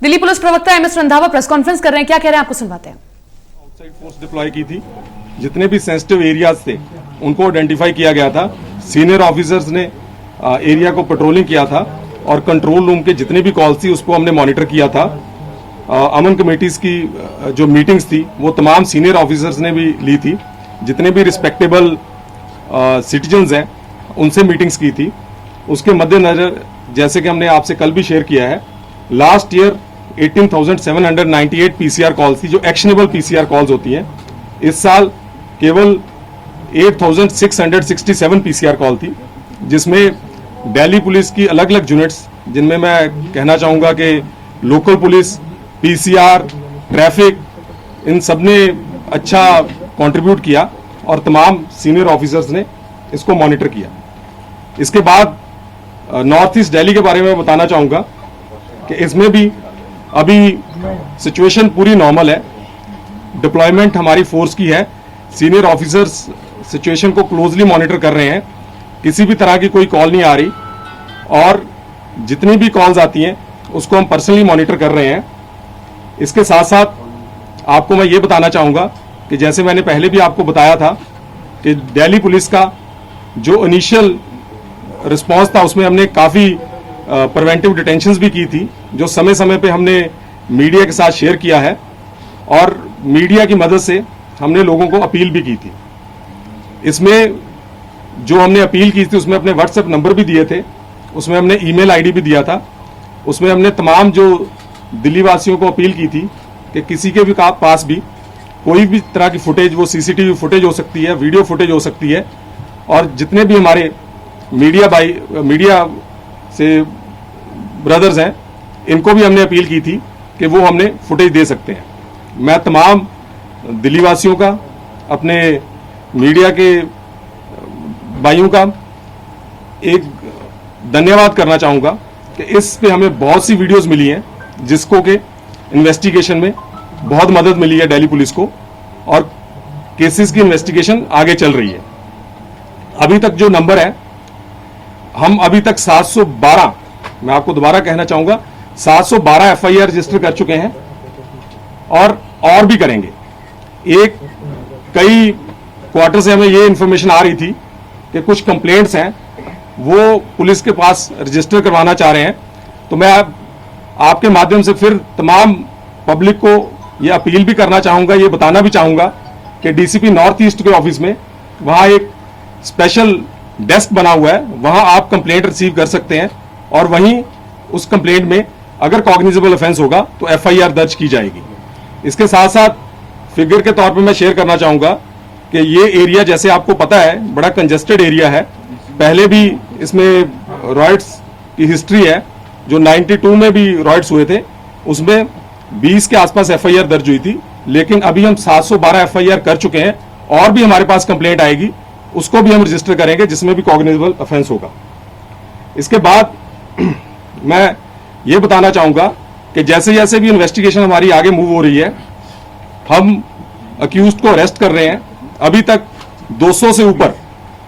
Delhi police प्रवक्ता MS Randhawa press conference कर रहे हैं, क्या कह रहे हैं आपको सुनवाते हैं। आउटसाइड फोर्स डिप्लॉय की थी, जितने भी सेंसिटिव एरियाज थे उनको आइडेंटिफाई किया गया था। सीनियर ऑफिसर्स ने एरिया को पेट्रोलिंग किया था और कंट्रोल रूम के जितने भी कॉल्स थी उसको हमने मॉनिटर किया था। अमन कमेटीज की जो मीटिंग्स थी वो तमाम सीनियर ऑफिसर्स ने भी ली थी। जितने भी रिस्पेक्टेबल सिटीजन्स हैं उनसे मीटिंग्स की थी। उसके मद्देनजर जैसे कि हमने आपसे कल भी शेयर किया है, लास्ट ईयर 18,798 पीसीआर कॉल्स थी जो एक्शनेबल पीसीआर कॉल्स होती हैं। इस साल केवल 8,667 पीसीआर कॉल थी, जिसमें दिल्ली पुलिस की अलग अलग यूनिट्स, जिनमें मैं कहना चाहूंगा कि लोकल पुलिस, पीसीआर, ट्रैफिक, इन सब ने अच्छा कंट्रीब्यूट किया और तमाम सीनियर ऑफिसर्स ने इसको मॉनिटर किया। इसके बाद नॉर्थ ईस्ट दिल्ली के बारे में बताना चाहूंगा कि इसमें भी अभी सिचुएशन पूरी नॉर्मल है। डिप्लॉयमेंट हमारी फोर्स की है। सीनियर ऑफिसर्स सिचुएशन को क्लोजली मॉनिटर कर रहे हैं। किसी भी तरह की कोई कॉल नहीं आ रही और जितनी भी कॉल्स आती हैं उसको हम पर्सनली मॉनिटर कर रहे हैं। इसके साथ साथ आपको मैं ये बताना चाहूंगा कि जैसे मैंने पहले भी आपको बताया था कि दिल्ली पुलिस का जो इनिशियल रिस्पांस था उसमें हमने काफ़ी प्रिवेंटिव डिटेंशंस भी की थी, जो समय समय पे हमने मीडिया के साथ शेयर किया है और मीडिया की मदद से हमने लोगों को अपील भी की थी। इसमें जो हमने अपील की थी उसमें अपने व्हाट्सएप नंबर भी दिए थे, उसमें हमने ईमेल आईडी भी दिया था। उसमें हमने तमाम जो दिल्ली वासियों को अपील की थी कि किसी के भी पास भी कोई भी तरह की फुटेज, वो सीसीटीवी फुटेज हो सकती है, वीडियो फुटेज हो सकती है, और जितने भी हमारे मीडिया से ब्रदर्स हैं इनको भी हमने अपील की थी कि वो हमने फुटेज दे सकते हैं। मैं तमाम दिल्ली वासियों का, अपने मीडिया के भाइयों का एक धन्यवाद करना चाहूँगा कि इस पे हमें बहुत सी वीडियोस मिली हैं जिसको के इन्वेस्टिगेशन में बहुत मदद मिली है दिल्ली पुलिस को, और केसेस की इन्वेस्टिगेशन आगे चल रही है। अभी तक जो नंबर है, हम अभी तक 712, मैं आपको दोबारा कहना चाहूंगा, 712 एफआईआर रजिस्टर कर चुके हैं और भी करेंगे। कई क्वार्टर से हमें ये इंफॉर्मेशन आ रही थी कि कुछ कंप्लेंट्स हैं वो पुलिस के पास रजिस्टर करवाना चाह रहे हैं। तो मैं आपके माध्यम से फिर तमाम पब्लिक को ये अपील भी करना चाहूंगा, ये बताना भी चाहूंगा कि डीसीपी नॉर्थ ईस्ट के ऑफिस में वहां एक स्पेशल डेस्क बना हुआ है, वहां आप कंप्लेंट रिसीव कर सकते हैं और वहीं उस कंप्लेंट में अगर कॉग्निजेबल ऑफेंस होगा तो एफआईआर दर्ज की जाएगी। इसके साथ साथ फिगर के तौर पे मैं शेयर करना चाहूंगा कि ये एरिया, जैसे आपको पता है, बड़ा कंजेस्टेड एरिया है। पहले भी इसमें रॉयट्स की हिस्ट्री है, जो 92 में भी रॉयट्स हुए थे, उसमें 20 के आसपास एफआईआर दर्ज हुई थी। लेकिन अभी हम 712 एफआईआर कर चुके हैं और भी हमारे पास कंप्लेंट आएगी, उसको भी हम रजिस्टर करेंगे जिसमें भी कॉग्निजेबल ऑफेंस होगा। इसके बाद मैं ये बताना चाहूंगा कि जैसे जैसे भी इन्वेस्टिगेशन हमारी आगे मूव हो रही है, हम अक्यूज्ड को अरेस्ट कर रहे हैं। अभी तक 200 से ऊपर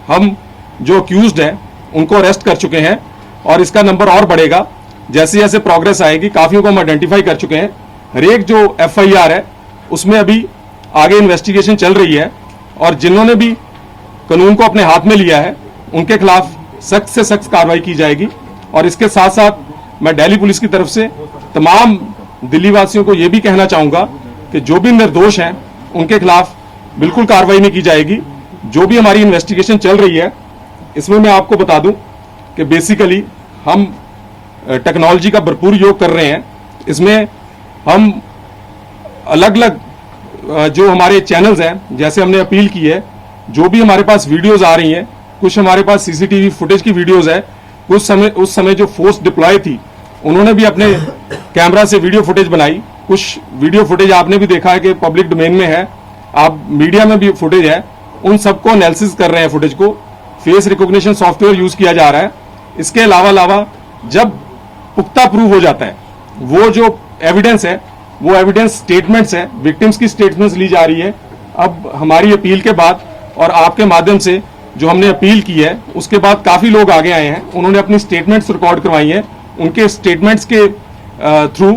हम जो अक्यूज्ड हैं उनको अरेस्ट कर चुके हैं और इसका नंबर और बढ़ेगा जैसे जैसे प्रोग्रेस आएगी। काफियों को हम आइडेंटिफाई कर चुके हैं। हर एक जो एफआईआर है उसमें अभी आगे इन्वेस्टिगेशन चल रही है और जिन्होंने भी कानून को अपने हाथ में लिया है उनके खिलाफ सख्त से सख्त कार्रवाई की जाएगी। और इसके साथ साथ मैं दिल्ली पुलिस की तरफ से तमाम दिल्ली वासियों को यह भी कहना चाहूंगा कि जो भी निर्दोष हैं उनके खिलाफ बिल्कुल कार्रवाई नहीं की जाएगी। जो भी हमारी इन्वेस्टिगेशन चल रही है इसमें मैं आपको बता दूं कि बेसिकली हम टेक्नोलॉजी का भरपूर योग कर रहे हैं। इसमें हम अलग अलग जो हमारे चैनल्स हैं, जैसे हमने अपील की है, जो भी हमारे पास वीडियोस आ रही हैं, कुछ हमारे पास सीसीटीवी फुटेज की वीडियोस है, उस समय जो फोर्स डिप्लॉय थी उन्होंने भी अपने कैमरा से वीडियो फुटेज बनाई। कुछ वीडियो फुटेज आपने भी देखा है कि पब्लिक डोमेन में है, आप मीडिया में भी फुटेज है। उन सबको एनालिसिस कर रहे हैं, फुटेज को फेस रिकॉग्निशन सॉफ्टवेयर यूज किया जा रहा है। इसके अलावा जब पुख्ता प्रूव हो जाता है, वो जो एविडेंस है वो एविडेंस स्टेटमेंट्स है, विक्टिम्स की स्टेटमेंट्स ली जा रही है। अब हमारी अपील के बाद और आपके माध्यम से जो हमने अपील की है उसके बाद काफी लोग आगे आए हैं, उन्होंने अपनी स्टेटमेंट्स रिकॉर्ड करवाई हैं। उनके स्टेटमेंट्स के थ्रू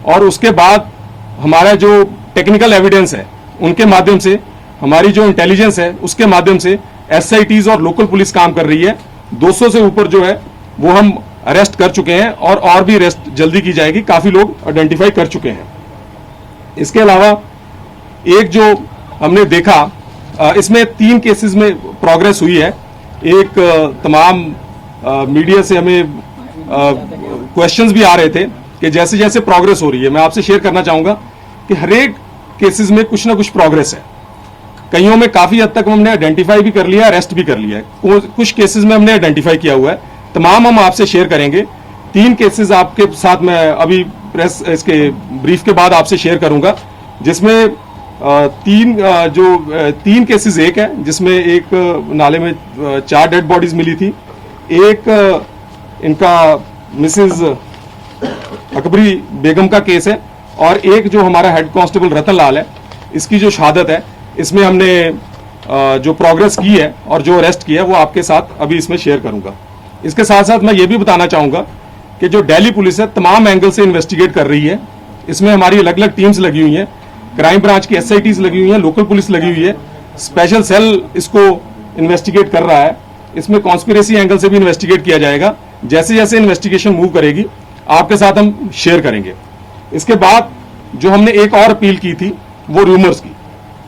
और उसके बाद हमारा जो टेक्निकल एविडेंस है उनके माध्यम से, हमारी जो इंटेलिजेंस है उसके माध्यम से एसआईटीज और लोकल पुलिस काम कर रही है। 200 से ऊपर जो है वो हम अरेस्ट कर चुके हैं और भी अरेस्ट जल्दी की जाएगी। काफी लोग आइडेंटिफाई कर चुके हैं। इसके अलावा एक जो हमने देखा, इसमें 3 केसेस में प्रोग्रेस हुई है। एक तमाम मीडिया से हमें क्वेश्चंस भी आ रहे थे कि जैसे जैसे प्रोग्रेस हो रही है, मैं आपसे शेयर करना चाहूंगा कि हरेक केसेस में कुछ ना कुछ प्रोग्रेस है। कईयों में काफी हद तक हमने आइडेंटिफाई भी कर लिया, अरेस्ट भी कर लिया है। कुछ केसेस में हमने आइडेंटिफाई किया हुआ है, तमाम हम आपसे शेयर करेंगे। 3 केसेस आपके साथ मैं अभी प्रेस इसके ब्रीफ के बाद आपसे शेयर करूंगा, जिसमें 3 केसेस एक है, जिसमें एक नाले में 4 डेड बॉडीज मिली थी, एक इनका मिसेज अकबरी बेगम का केस है, और एक जो हमारा हेड कांस्टेबल रतन लाल है, इसकी जो शहादत है, इसमें हमने जो प्रोग्रेस की है और जो अरेस्ट किया है वो आपके साथ अभी इसमें शेयर करूंगा। इसके साथ साथ मैं ये भी बताना चाहूंगा कि जो दिल्ली पुलिस है तमाम एंगल से इन्वेस्टिगेट कर रही है। इसमें हमारी अलग अलग टीम्स लगी हुई हैं, क्राइम ब्रांच की एसआईटीज लगी हुई हैं, लोकल पुलिस लगी हुई है, स्पेशल सेल इसको इन्वेस्टिगेट कर रहा है। इसमें कॉन्स्पिरेसी एंगल से भी इन्वेस्टिगेट किया जाएगा। जैसे जैसे इन्वेस्टिगेशन मूव करेगी आपके साथ हम शेयर करेंगे। इसके बाद जो हमने एक और अपील की थी वो रूमर्स की,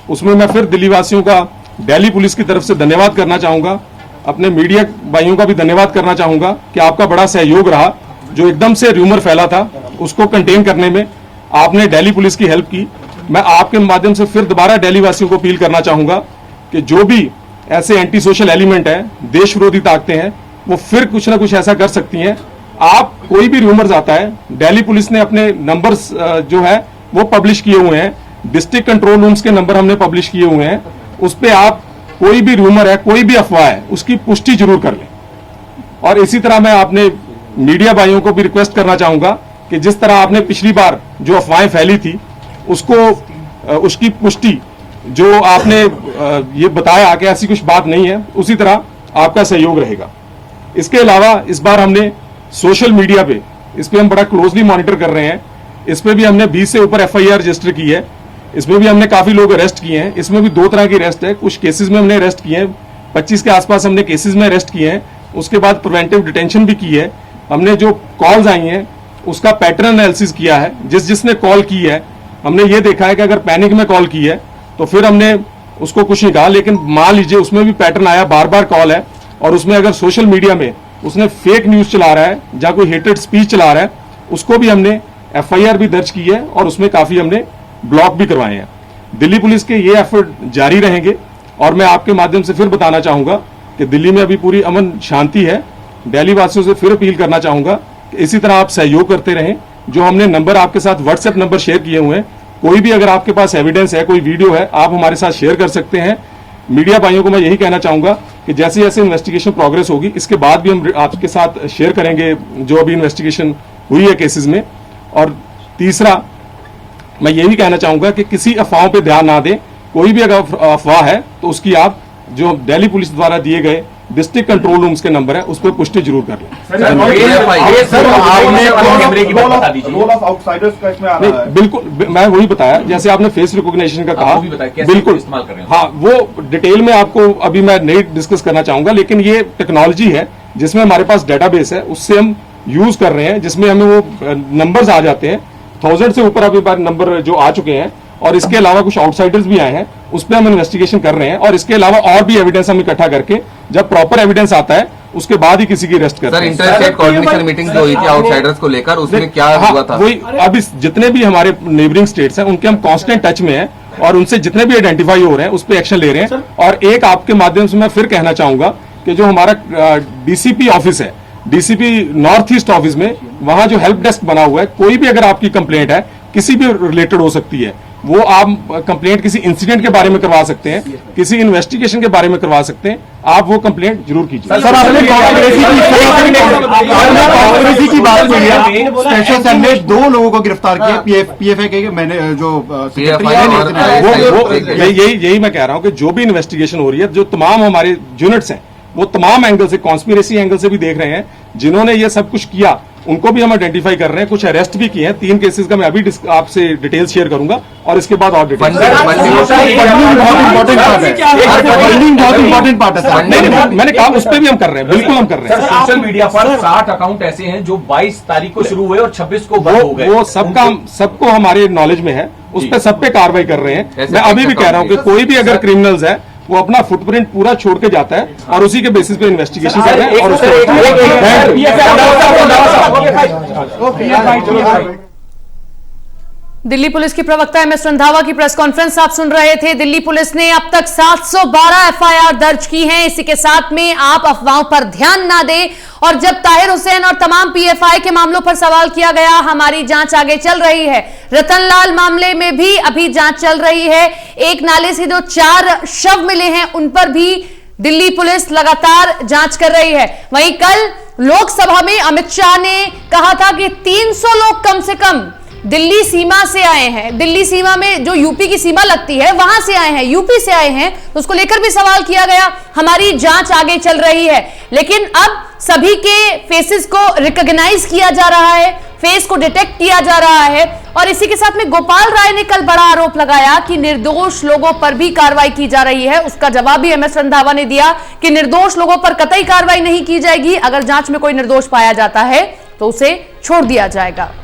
उसमें मैं फिर दिल्ली वासियों का दिल्ली पुलिस की तरफ से धन्यवाद करना चाहूंगा, अपने मीडिया भाइयों का भी धन्यवाद करना चाहूंगा कि आपका बड़ा सहयोग रहा। जो एकदम से रूमर फैला था उसको कंटेन करने में आपने दिल्ली पुलिस की हेल्प की। मैं आपके माध्यम से फिर दोबारा दिल्ली वासियों को अपील करना चाहूंगा कि जो भी ऐसे एंटी सोशल एलिमेंट है, देश विरोधी ताकतें हैं, वो फिर कुछ ना कुछ ऐसा कर सकती हैं। आप कोई भी रूमर्स आता है, दिल्ली पुलिस ने अपने नंबर्स जो है वो पब्लिश किए हुए हैं, डिस्ट्रिक्ट कंट्रोल रूम्स के नंबर हमने पब्लिश किए हुए हैं। उस पे आप कोई भी रूमर है, कोई भी अफवाह है, उसकी पुष्टि जरूर कर लें। और इसी तरह मैं अपने मीडिया भाइयों को भी रिक्वेस्ट करना चाहूंगा कि जिस तरह आपने पिछली बार जो अफवाहें फैली थी उसकी पुष्टि जो आपने ये बताया कि ऐसी कुछ बात नहीं है, उसी तरह आपका सहयोग रहेगा। इसके अलावा इस बार हमने सोशल मीडिया पे इस पे हम बड़ा क्लोजली मॉनिटर कर रहे हैं। इस पे भी हमने 20 से ऊपर एफआईआर रजिस्टर की है। इसमें भी हमने काफी लोग अरेस्ट किए हैं। इसमें भी 2 तरह की अरेस्ट है। कुछ केसेस में हमने अरेस्ट किए हैं, 25 के आसपास हमने केसेस में अरेस्ट किए हैं। उसके बाद प्रिवेंटिव डिटेंशन भी की है। हमने जो कॉल्स आई हैं उसका पैटर्न एनालिसिस किया है। जिसने कॉल की है हमने ये देखा है कि अगर पैनिक में कॉल की है तो फिर हमने उसको कुछ नहीं कहा, लेकिन मान लीजिए उसमें भी पैटर्न आया, बार बार कॉल है, और उसमें अगर सोशल मीडिया में उसने फेक न्यूज चला रहा है या कोई हेटेड स्पीच चला रहा है, उसको भी हमने एफआईआर भी दर्ज की है और उसमें काफी हमने ब्लॉक भी करवाए हैं। दिल्ली पुलिस के ये एफर्ट जारी रहेंगे। और मैं आपके माध्यम से फिर बताना चाहूंगा कि दिल्ली में अभी पूरी अमन शांति है। दिल्ली वासियों से फिर अपील करना चाहूंगा कि इसी तरह आप सहयोग करते रहें। जो हमने नंबर आपके साथ व्हाट्सएप नंबर शेयर किए हुए हैं, कोई भी अगर आपके पास एविडेंस है, कोई वीडियो है, आप हमारे साथ शेयर कर सकते हैं। मीडिया भाइयों को मैं यही कहना चाहूंगा कि जैसे जैसे इन्वेस्टिगेशन प्रोग्रेस होगी इसके बाद भी हम आपके साथ शेयर करेंगे जो अभी इन्वेस्टिगेशन हुई है केसेस में। और तीसरा मैं ये भी कहना चाहूंगा कि किसी अफवाहों पे ध्यान ना दें। कोई भी अगर अफवाह है तो उसकी आप जो दिल्ली पुलिस द्वारा दिए गए डिस्ट्रिक्ट कंट्रोल रूम्स के नंबर है उस पर पुष्टि जरूर कर लें। बिल्कुल, मैं वही बताया जैसे आपने फेस रिकॉग्निशन का कहा, बिल्कुल हाँ, वो डिटेल में आपको अभी मैं नहीं डिस्कस करना चाहूंगा, लेकिन ये टेक्नोलॉजी है जिसमें हमारे पास डेटाबेस है, उससे हम यूज कर रहे हैं, जिसमें हमें वो नंबर्स आ जाते हैं। 1000 से ऊपर अभी बार नंबर जो आ चुके हैं, और इसके अलावा कुछ आउटसाइडर्स भी आए हैं, उस पर हम इन्वेस्टिगेशन कर रहे हैं। और इसके अलावा और भी एविडेंस हम इकट्ठा करके जब प्रॉपर एविडेंस आता है उसके बाद ही किसी की अरेस्ट करते हैं। इंटर स्टेट कोऑर्डिनेशन मीटिंग जो हुई थी आउटसाइडर्स को लेकर, उसमें क्या हुआ था? वही अभी जितने भी हमारे नेबरिंग स्टेट्स हैं उनके हम कांस्टेंट टच में हैं और उनसे जितने भी आइडेंटिफाई हो रहे हैं उस पर एक्शन ले रहे हैं। और एक आपके माध्यम से मैं फिर कहना चाहूंगा कि जो हमारा डीसीपी ऑफिस है, डीसीपी नॉर्थ ईस्ट ऑफिस में, वहां जो हेल्प डेस्क बना हुआ है, कोई भी अगर आपकी कंप्लेंट है किसी भी रिलेटेड हो सकती है, वो आप कंप्लेंट किसी इंसिडेंट के बारे में करवा सकते हैं, किसी इन्वेस्टिगेशन के बारे में करवा सकते हैं, आप वो कंप्लेंट जरूर कीजिए। सर, आपने कॉन्स्पिरेसी की बात की है। स्पेशल सेल ने 2 लोगों को गिरफ्तार किया, पीएफआई के मैंने जो यही मैं कह रहा हूं कि जो भी इन्वेस्टिगेशन हो रही है, जो तमाम हमारे यूनिट्स हैं वो तमाम एंगल से, कॉन्स्पिरेसी एंगल से भी देख रहे हैं। जिन्होंने ये सब कुछ किया उनको भी हम आइडेंटिफाई कर रहे हैं, कुछ अरेस्ट भी किए हैं। 3 केसेस का मैं अभी आपसे डिटेल्स शेयर करूंगा और इसके बाद और डिटेल्स। बहुत इंपॉर्टेंट पार्ट है। नहीं, मैंने कहा उस पर भी हम कर रहे हैं, बिल्कुल हम कर रहे हैं। सोशल मीडिया पर 60 अकाउंट ऐसे हैं जो 22 तारीख को शुरू हुए और 26 को बंद हो गए। वो सबको हमारे नॉलेज में है, उस पर सब पे कार्रवाई कर रहे हैं। मैं अभी भी कह रहा हूं कि कोई भी अगर क्रिमिनल्स है वो अपना फुटप्रिंट पूरा छोड़ के जाता है और उसी के बेसिस पे इन्वेस्टिगेशन कर रहे हैं। और दिल्ली पुलिस की प्रवक्ता एमएस रंधावा की प्रेस कॉन्फ्रेंस आप सुन रहे थे। दिल्ली पुलिस ने अब तक 712 एफआईआर दर्ज की हैं। इसी के साथ में आप अफवाहों पर ध्यान ना दें। और जब ताहिर हुसैन और तमाम पीएफआई के मामलों पर सवाल किया गया, हमारी जांच आगे चल रही है। रतनलाल मामले में भी अभी जांच चल रही है। एक नाले से जो 4 शव मिले हैं उन पर भी दिल्ली पुलिस लगातार जांच कर रही है। वहीं कल लोकसभा में अमित शाह ने कहा था कि 300 लोग कम से कम दिल्ली सीमा से आए हैं। दिल्ली सीमा में जो यूपी की सीमा लगती है वहां से आए हैं, यूपी से आए हैं। तो उसको लेकर भी सवाल किया गया। हमारी जांच आगे चल रही है, लेकिन अब सभी के फेसेस को रिकॉग्नाइज किया जा रहा है, फेस को डिटेक्ट किया जा रहा है। और इसी के साथ में गोपाल राय ने कल बड़ा आरोप लगाया कि निर्दोष लोगों पर भी कार्रवाई की जा रही है। उसका जवाब भी एमएस रंधावा ने दिया कि निर्दोष लोगों पर कतई कार्रवाई नहीं की जाएगी। अगर जांच में कोई निर्दोष पाया जाता है तो उसे छोड़ दिया जाएगा।